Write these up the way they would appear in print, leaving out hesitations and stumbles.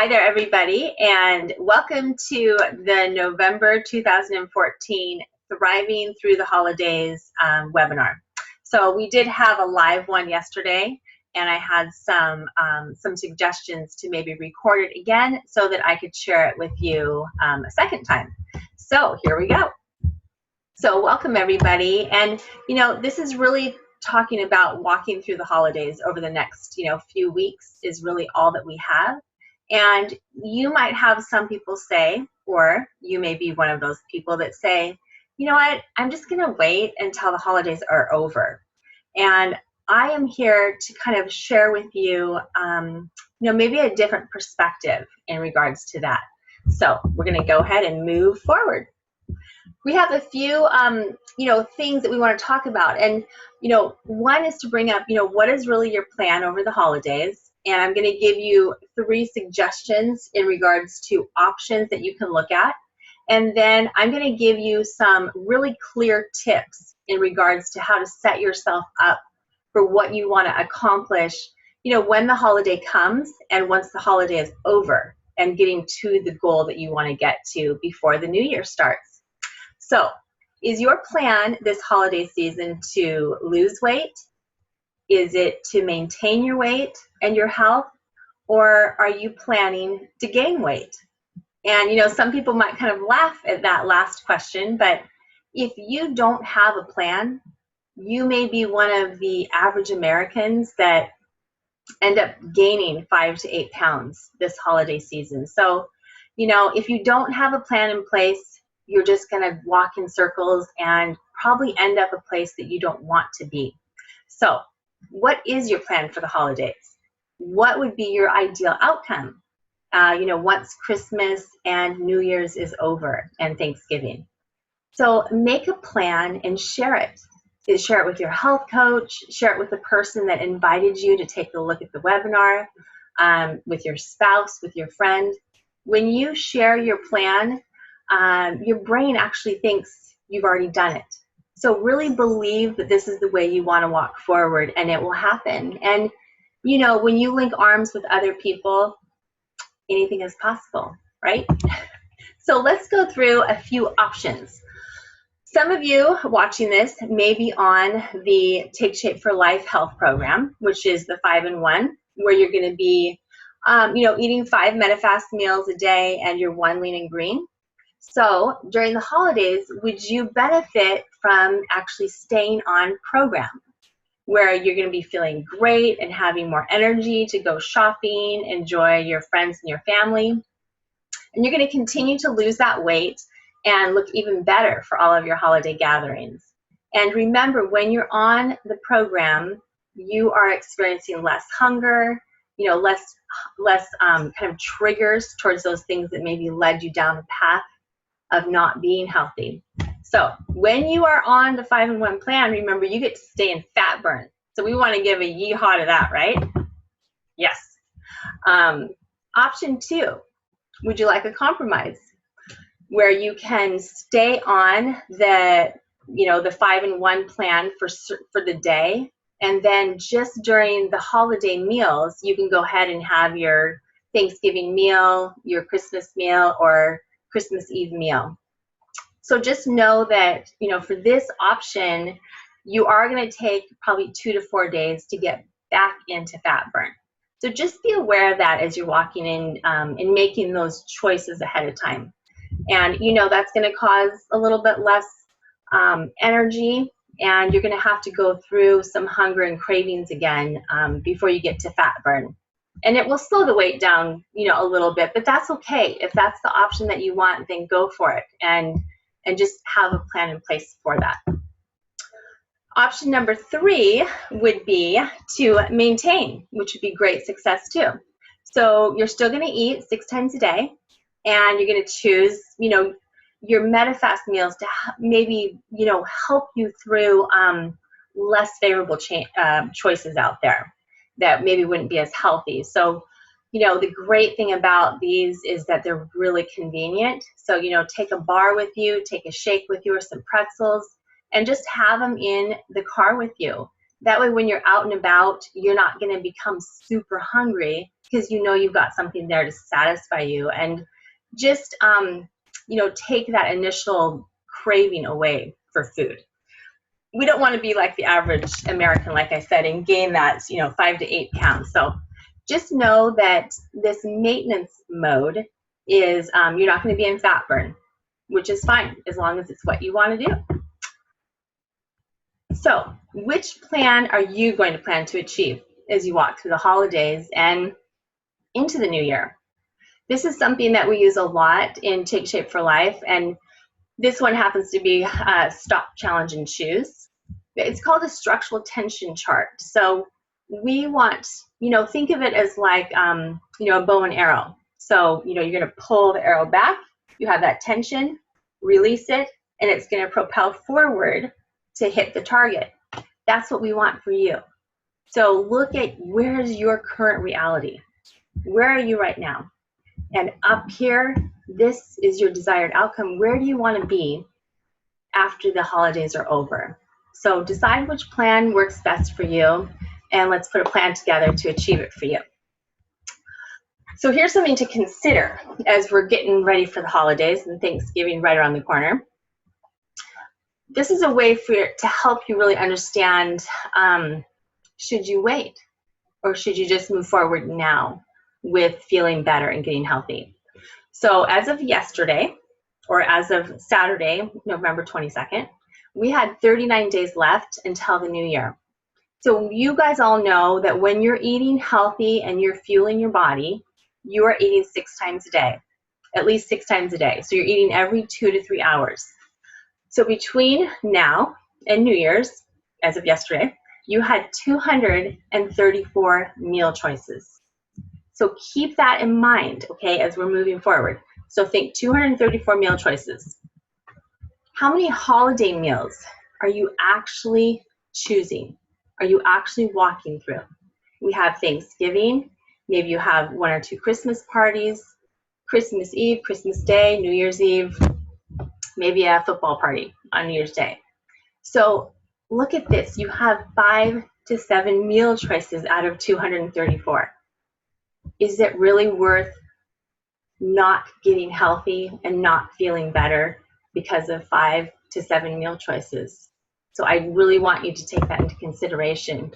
Hi there, everybody, and welcome to the November 2014 Thriving Through the Holidays webinar. So we did have a live one yesterday, and I had some suggestions to maybe record it again so that I could share it with you a second time. So here we go. So welcome, everybody, and this is really talking about walking through the holidays over the next few weeks is really all that we have. And you might have some people say, or you may be one of those people that say, you know what, I'm just going to wait until the holidays are over. And I am here to kind of share with you, maybe a different perspective in regards to that. So we're going to go ahead and move forward. We have a few, things that we want to talk about. And, one is to bring up, what is really your plan over the holidays? And I'm going to give you 3 suggestions in regards to options that you can look at. And then I'm going to give you some really clear tips in regards to how to set yourself up for what you want to accomplish, when the holiday comes and once the holiday is over and getting to the goal that you want to get to before the new year starts. So, is your plan this holiday season to lose weight? Is it to maintain your weight and your health? Or are you planning to gain weight? And, some people might kind of laugh at that last question, but if you don't have a plan, you may be one of the average Americans that end up gaining 5 to 8 pounds this holiday season. So, if you don't have a plan in place, you're just going to walk in circles and probably end up a place that you don't want to be. So, what is your plan for the holidays? What would be your ideal outcome, once Christmas and New Year's is over and Thanksgiving? So make a plan and share it. Share it with your health coach, share it with the person that invited you to take a look at the webinar, with your spouse, with your friend. When you share your plan, your brain actually thinks you've already done it. So really believe that this is the way you want to walk forward, and it will happen. And, when you link arms with other people, anything is possible, right? So let's go through a few options. Some of you watching this may be on the Take Shape for Life health program, which is the 5-in-1, where you're going to be, eating 5 MetaFast meals a day and your 1 lean and green. So during the holidays, would you benefit from actually staying on program, where you're going to be feeling great and having more energy to go shopping, enjoy your friends and your family, and you're going to continue to lose that weight and look even better for all of your holiday gatherings. And remember, when you're on the program, you are experiencing less hunger, less kind of triggers towards those things that maybe led you down the path of not being healthy. So when you are on the 5-in-1 plan, remember, you get to stay in fat burn. So we want to give a yeehaw to that, right? Yes. Option 2, would you like a compromise where you can stay on the, the 5-in-1 plan for the day, and then just during the holiday meals, you can go ahead and have your Thanksgiving meal, your Christmas meal, or Christmas Eve meal. So just know that, for this option, you are going to take probably 2 to 4 days to get back into fat burn. So just be aware of that as you're walking in and making those choices ahead of time. And, that's going to cause a little bit less energy, and you're going to have to go through some hunger and cravings again before you get to fat burn. And it will slow the weight down, a little bit, but that's okay. If that's the option that you want, then go for it and just have a plan in place for that. Option number 3 would be to maintain, which would be great success too. So you're still going to eat 6 times a day, and you're going to choose, your MetaFast meals to maybe, help you through less favorable choices out there that maybe wouldn't be as healthy. So, the great thing about these is that they're really convenient. So, take a bar with you, take a shake with you, or some pretzels, and just have them in the car with you. That way, when you're out and about, you're not going to become super hungry because you know you've got something there to satisfy you, and just take that initial craving away for food. We don't want to be like the average American, like I said, and gain that 5 to 8 pounds. So just know that this maintenance mode is you're not going to be in fat burn, which is fine as long as it's what you want to do. So, which plan are you going to plan to achieve as you walk through the holidays and into the new year? This is something that we use a lot in Take Shape for Life, and this one happens to be Stop, Challenge, and Choose. It's called a structural tension chart. So we want, think of it as like, a bow and arrow. So, you're going to pull the arrow back, you have that tension, release it, and it's going to propel forward to hit the target. That's what we want for you. So look at where's your current reality. Where are you right now? And up here, this is your desired outcome. Where do you want to be after the holidays are over? So decide which plan works best for you, and let's put a plan together to achieve it for you. So here's something to consider as we're getting ready for the holidays and Thanksgiving right around the corner. This is a way to help you really understand, should you wait or should you just move forward now with feeling better and getting healthy? So as of yesterday, or as of Saturday, November 22nd, we had 39 days left until the new year. So you guys all know that when you're eating healthy and you're fueling your body, you are eating 6 times a day, at least 6 times a day. So you're eating every 2 to 3 hours. So between now and New Year's, as of yesterday, you had 234 meal choices. So keep that in mind, okay, as we're moving forward. So think 234 meal choices. How many holiday meals are you actually choosing? Are you actually walking through? We have Thanksgiving. Maybe you have 1 or 2 Christmas parties, Christmas Eve, Christmas Day, New Year's Eve, maybe a football party on New Year's Day. So look at this. You have 5 to 7 meal choices out of 234. Is it really worth not getting healthy and not feeling better because of 5 to 7 meal choices? So I really want you to take that into consideration.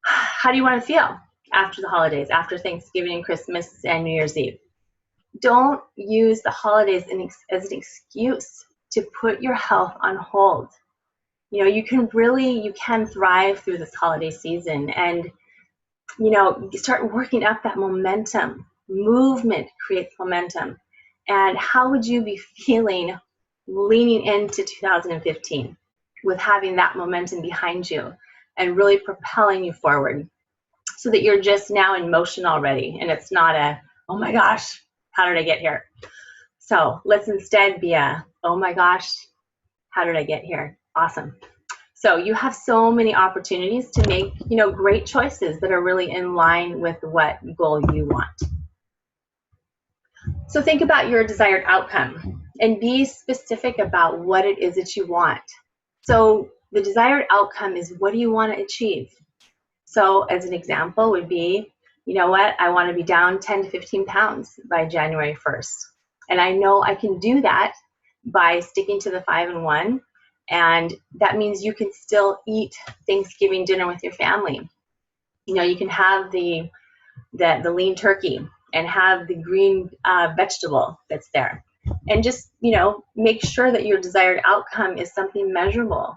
How do you want to feel after the holidays, after Thanksgiving and Christmas and New Year's Eve? Don't use the holidays as an excuse to put your health on hold. You can thrive through this holiday season, and start working up that momentum. Movement creates momentum. And how would you be feeling leaning into 2015 with having that momentum behind you and really propelling you forward, so that you're just now in motion already, and it's not a, oh my gosh, how did I get here? So let's instead be a, oh my gosh, how did I get here? Awesome. So you have so many opportunities to make, great choices that are really in line with what goal you want. So think about your desired outcome and be specific about what it is that you want. So the desired outcome is, what do you want to achieve? So as an example would be, I want to be down 10 to 15 pounds by January 1st. And I know I can do that by sticking to the 5 and 1. And that means you can still eat Thanksgiving dinner with your family. You can have the lean turkey and have the green vegetable that's there. And just, make sure that your desired outcome is something measurable.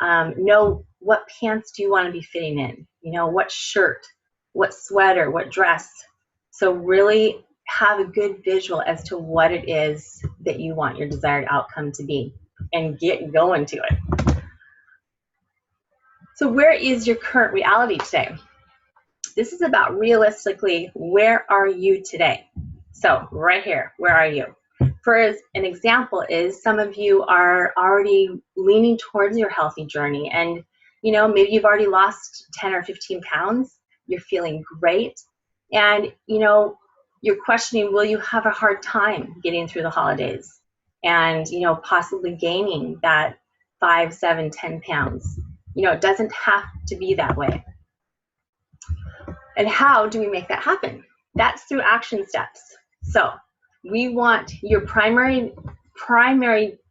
Know what pants do you want to be fitting in? What shirt, what sweater, what dress. So really have a good visual as to what it is that you want your desired outcome to be, and get going to it. So where is your current reality today? This is about realistically, where are you today? So right here, where are you? For an example is, some of you are already leaning towards your healthy journey, and maybe you've already lost 10 or 15 pounds. You're feeling great, and you're questioning, will you have a hard time getting through the holidays and possibly gaining that 5, 7, 10 pounds? You know, it doesn't have to be that way. And how do we make that happen? That's through action steps. So we want your primary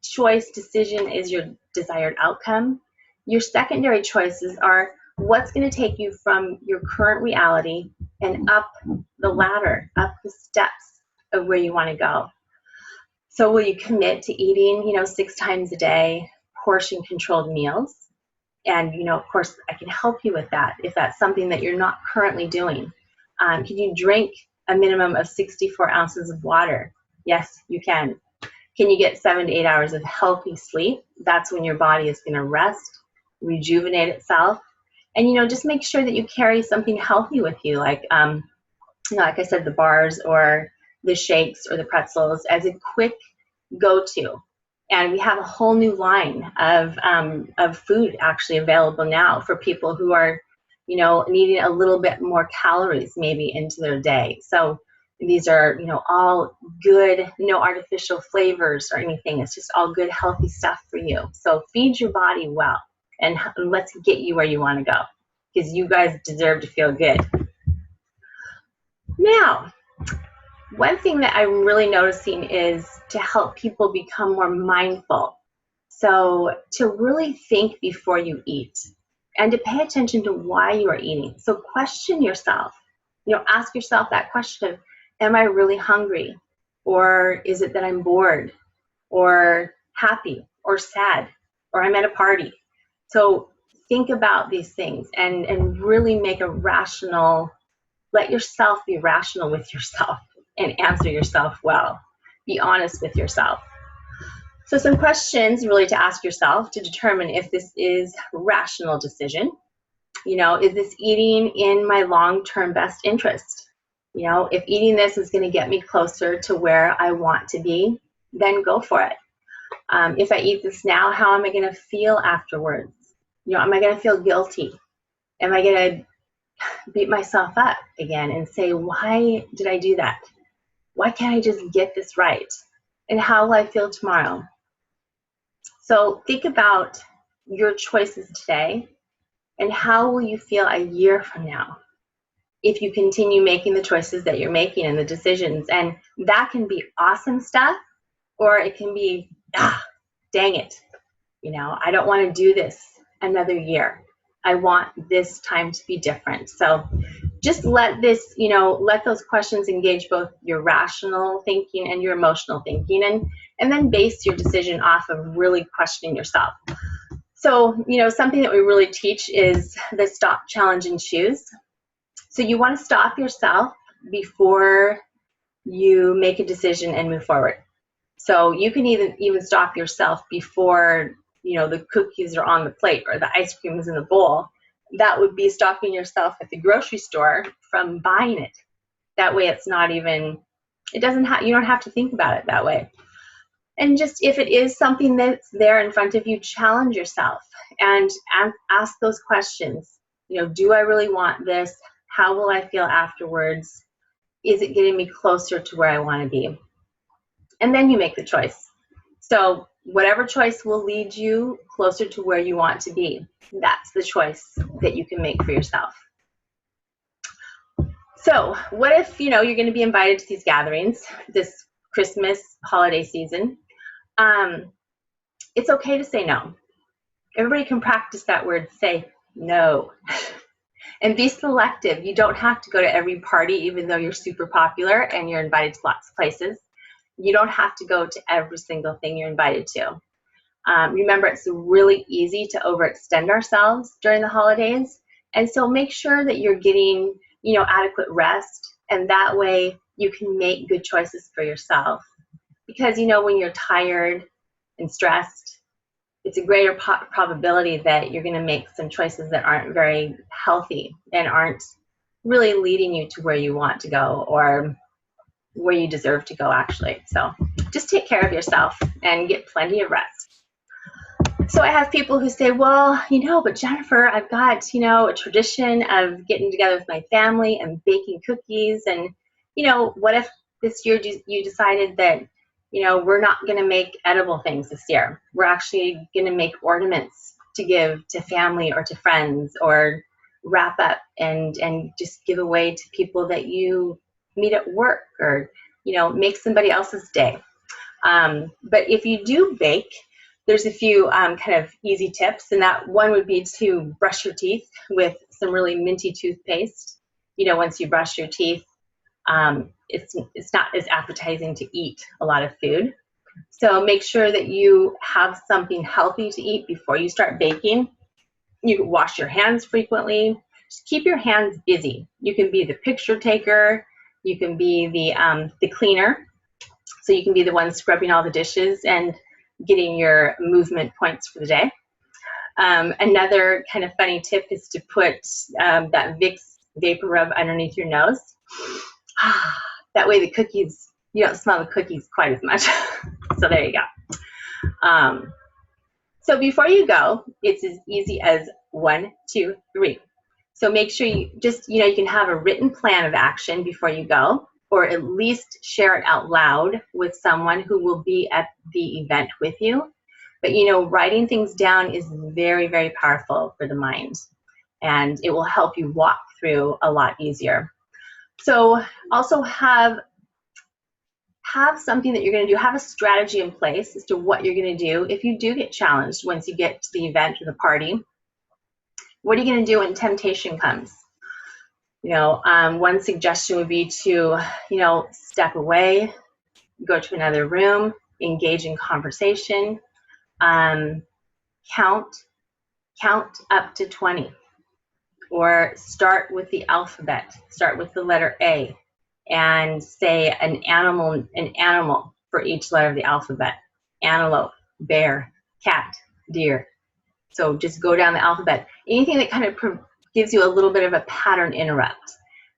choice decision is your desired outcome. Your secondary choices are what's going to take you from your current reality and up the ladder, up the steps of where you want to go. So will you commit to eating, 6 times a day, portion controlled meals? And, of course, I can help you with that if that's something that you're not currently doing. Can you drink a minimum of 64 ounces of water? Yes, you can. Can you get 7 to 8 hours of healthy sleep? That's when your body is going to rest, rejuvenate itself. And, just make sure that you carry something healthy with you, like I said, the bars or the shakes or the pretzels as a quick go-to. And we have a whole new line of food actually available now for people who are, needing a little bit more calories maybe into their day. So these are, all good, no artificial flavors or anything. It's just all good, healthy stuff for you. So feed your body well, and let's get you where you want to go, because you guys deserve to feel good. Now, one thing that I'm really noticing is to help people become more mindful. So to really think before you eat and to pay attention to why you are eating. So question yourself, ask yourself that question of, am I really hungry? Or is it that I'm bored or happy or sad or I'm at a party? So think about these things and really make a rational, let yourself be rational with yourself and answer yourself well. Be honest with yourself. So some questions really to ask yourself to determine if this is a rational decision. Is this eating in my long-term best interest? If eating this is going to get me closer to where I want to be, then go for it. If I eat this now, how am I going to feel afterwards? Am I going to feel guilty? Am I going to beat myself up again and say, why did I do that? Why can't I just get this right? And how will I feel tomorrow? So think about your choices today and how will you feel a year from now if you continue making the choices that you're making and the decisions. And that can be awesome stuff, or it can be, dang it, I don't want to do this another year. I want this time to be different. So just let this, let those questions engage both your rational thinking and your emotional thinking, and then base your decision off of really questioning yourself. So, something that we really teach is the stop, challenge, and choose. So you want to stop yourself before you make a decision and move forward. So you can even stop yourself before, the cookies are on the plate or the ice cream is in the bowl. That would be stopping yourself at the grocery store from buying it. That way it's not even, you don't have to think about it that way. And just if it is something that's there in front of you, challenge yourself and ask those questions. Do I really want this? How will I feel afterwards? Is it getting me closer to where I want to be? And then you make the choice. So whatever choice will lead you closer to where you want to be, that's the choice that you can make for yourself. So what if, you're going to be invited to these gatherings this Christmas holiday season? It's okay to say no. Everybody can practice that word, say no. And be selective. You don't have to go to every party, even though you're super popular and you're invited to lots of places. You don't have to go to every single thing you're invited to. Remember, it's really easy to overextend ourselves during the holidays. And so make sure that you're getting, adequate rest. And that way you can make good choices for yourself. Because, when you're tired and stressed, it's a greater probability that you're going to make some choices that aren't very healthy and aren't really leading you to where you want to go or where you deserve to go, actually. So just take care of yourself and get plenty of rest. So I have people who say, well, but Jennifer, I've got, a tradition of getting together with my family and baking cookies. And, what if this year you decided that, we're not going to make edible things this year. We're actually going to make ornaments to give to family or to friends, or wrap up and just give away to people that you meet at work, or make somebody else's day. But if you do bake, there's a few kind of easy tips, and that one would be to brush your teeth with some really minty toothpaste. Once you brush your teeth, it's not as appetizing to eat a lot of food. So make sure that you have something healthy to eat before you start baking. You can wash your hands frequently. Just keep your hands busy. You can be the picture taker. You can be the cleaner. So you can be the one scrubbing all the dishes and getting your movement points for the day. Another kind of funny tip is to put that Vicks vapor rub underneath your nose. That way the cookies, you don't smell the cookies quite as much. So there you go. So before you go, it's as easy as 1, 2, 3. So make sure you just, you can have a written plan of action before you go, or at least share it out loud with someone who will be at the event with you. But writing things down is very, very powerful for the mind, and it will help you walk through a lot easier. So also have something that you're going to do. Have a strategy in place as to what you're going to do if you do get challenged once you get to the event or the party. What are you going to do when temptation comes? One suggestion would be to, step away, go to another room, engage in conversation, count up to 20, or start with the alphabet. Start with the letter A and say an animal for each letter of the alphabet. Antelope, bear, cat, deer. So just go down the alphabet. Anything that kind of gives you a little bit of a pattern interrupt.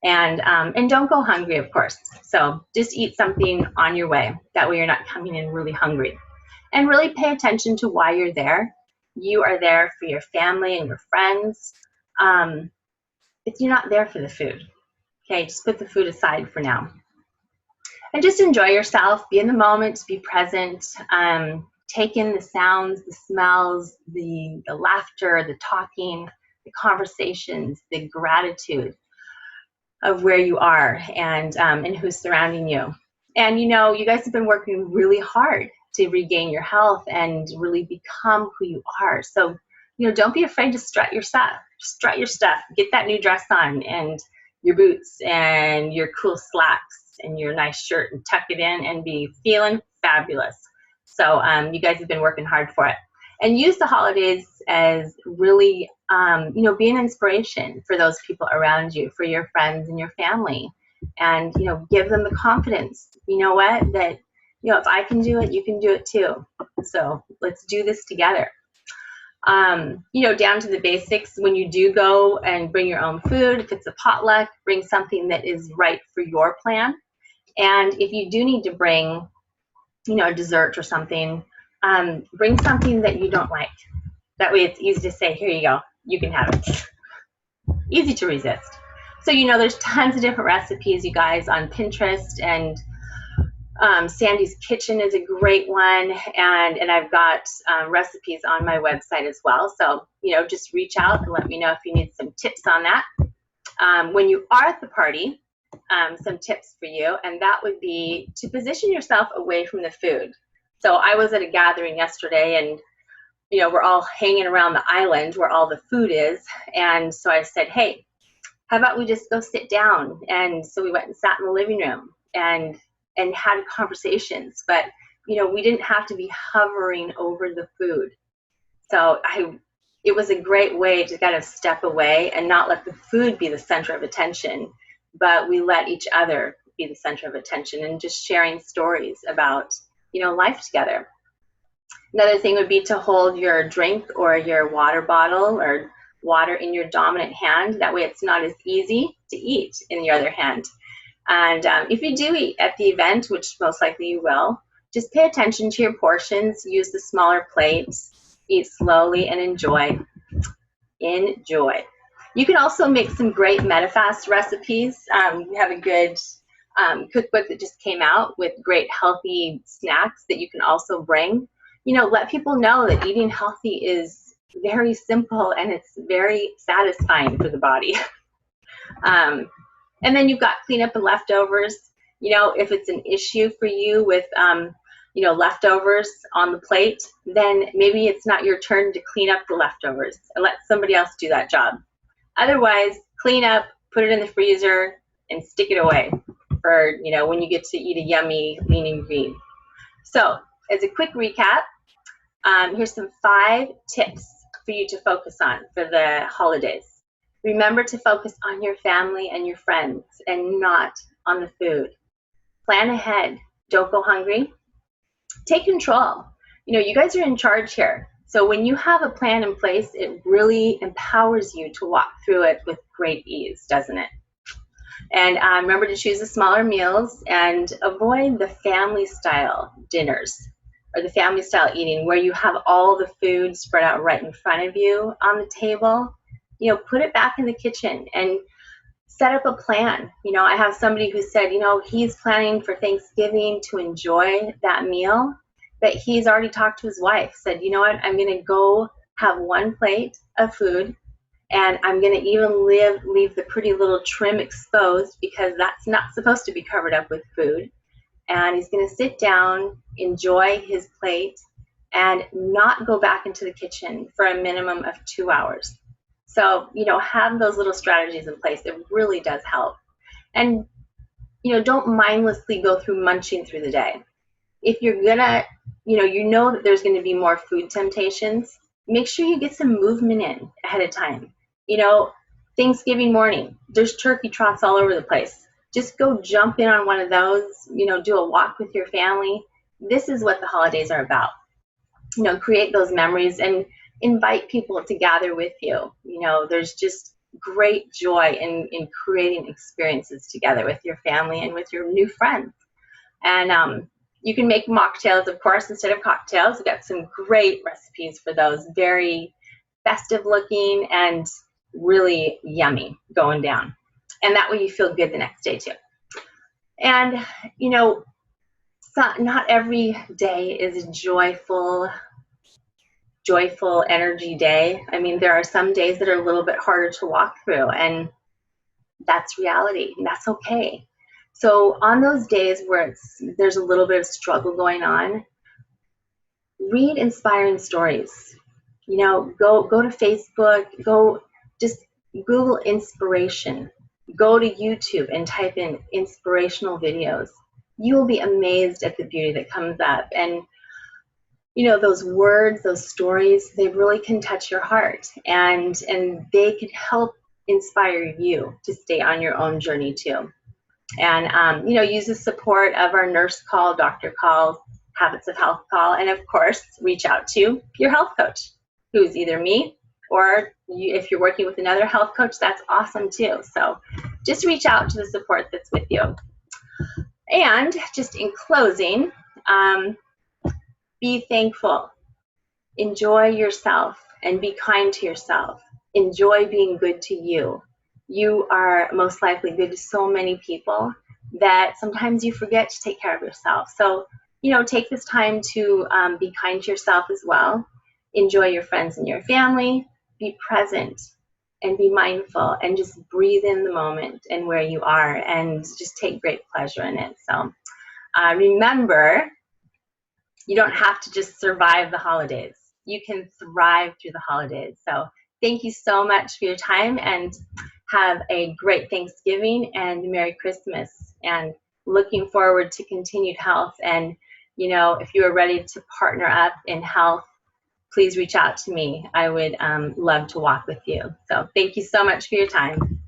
And don't go hungry, of course. So just eat something on your way. That way you're not coming in really hungry. And really pay attention to why you're there. You are there for your family and your friends. You're not there for the food. Okay, just put the food aside for now. And just enjoy yourself. Be in the moment. Be present. Take in the sounds, the smells, the laughter, the talking, the conversations, the gratitude of where you are and who's surrounding you. And you guys have been working really hard to regain your health and really become who you are. So, don't be afraid to strut your stuff. Strut your stuff. Get that new dress on and your boots and your cool slacks and your nice shirt, and tuck it in and be feeling fabulous. So you guys have been working hard for it. And use the holidays as really, be an inspiration for those people around you, for your friends and your family. And, give them the confidence, that, if I can do it, you can do it too. So let's do this together. Down to the basics, when you do go and bring your own food, if it's a potluck, bring something that is right for your plan. And if you do need to bring, a dessert or something, bring something that you don't like. That way it's easy to say, here you go, you can have it. Easy to resist. So, there's tons of different recipes, you guys, on Pinterest, and Sandy's Kitchen is a great one, and I've got recipes on my website as well. So, just reach out and let me know if you need some tips on that. When you are at the party, some tips for you, and that would be to position yourself away from the food. So I was at a gathering yesterday, and we're all hanging around the island where all the food is, and so I said, hey, how about we just go sit down? And so we went and sat in the living room and had conversations, but we didn't have to be hovering over the food. So it was a great way to kind of step away and not let the food be the center of attention, but we let each other be the center of attention, and just sharing stories about, life together. Another thing would be to hold your drink or your water bottle or water in your dominant hand. That way it's not as easy to eat in your other hand. And if you do eat at the event, which most likely you will, just pay attention to your portions, use the smaller plates, eat slowly, and enjoy. Enjoy. You can also make some great MetaFast recipes. We have a good cookbook that just came out with great healthy snacks that you can also bring. Let people know that eating healthy is very simple and it's very satisfying for the body. And then you've got cleanup and leftovers. You know, if it's an issue for you with, you know, leftovers on the plate, then maybe it's not your turn to clean up the leftovers and let somebody else do that job. Otherwise, clean up, put it in the freezer, and stick it away for, you know, when you get to eat a yummy lean green. So, as a quick recap, here's some 5 tips for you to focus on for the holidays. Remember to focus on your family and your friends and not on the food. Plan ahead. Don't go hungry. Take control. You know, you guys are in charge here. So when you have a plan in place, it really empowers you to walk through it with great ease, doesn't it? And remember to choose the smaller meals and avoid the family style dinners or the family style eating where you have all the food spread out right in front of you on the table. You know, put it back in the kitchen and set up a plan. You know, I have somebody who said, you know, he's planning for Thanksgiving to enjoy that meal, but he's already talked to his wife, said, you know what, I'm going to go have 1 plate of food and I'm going to even leave the pretty little trim exposed because that's not supposed to be covered up with food. And he's going to sit down, enjoy his plate, and not go back into the kitchen for a minimum of 2 hours. So, you know, have those little strategies in place. It really does help. And, you know, don't mindlessly go through munching through the day. If you're gonna, you know that there's gonna be more food temptations, make sure you get some movement in ahead of time. You know, Thanksgiving morning, there's turkey trots all over the place. Just go jump in on one of those, you know, do a walk with your family. This is what the holidays are about. You know, create those memories and invite people to gather with you. You know, there's just great joy in creating experiences together with your family and with your new friends. And you can make mocktails, of course, instead of cocktails. We've got some great recipes for those, very festive looking and really yummy going down. And that way you feel good the next day too. And, you know, not every day is a joyful energy day. I mean, there are some days that are a little bit harder to walk through, and that's reality, and that's okay. So on those days where there's a little bit of struggle going on, read inspiring stories. You know, go to Facebook, go just Google inspiration. Go to YouTube and type in inspirational videos. You will be amazed at the beauty that comes up. And you know, those words, those stories, they really can touch your heart, and they can help inspire you to stay on your own journey too. And you know, use the support of our nurse call, doctor call, Habits of Health call, and of course, reach out to your health coach, who's either me or if you're working with another health coach, that's awesome too. So just reach out to the support that's with you. And just in closing, be thankful. Enjoy yourself and be kind to yourself. Enjoy being good to you. You are most likely good to so many people that sometimes you forget to take care of yourself. So, you know, take this time to be kind to yourself as well. Enjoy your friends and your family. Be present and be mindful and just breathe in the moment and where you are and just take great pleasure in it. So remember, you don't have to just survive the holidays. You can thrive through the holidays. So thank you so much for your time, and have a great Thanksgiving and Merry Christmas. And looking forward to continued health. And, you know, if you are ready to partner up in health, please reach out to me. I would love to walk with you. So thank you so much for your time.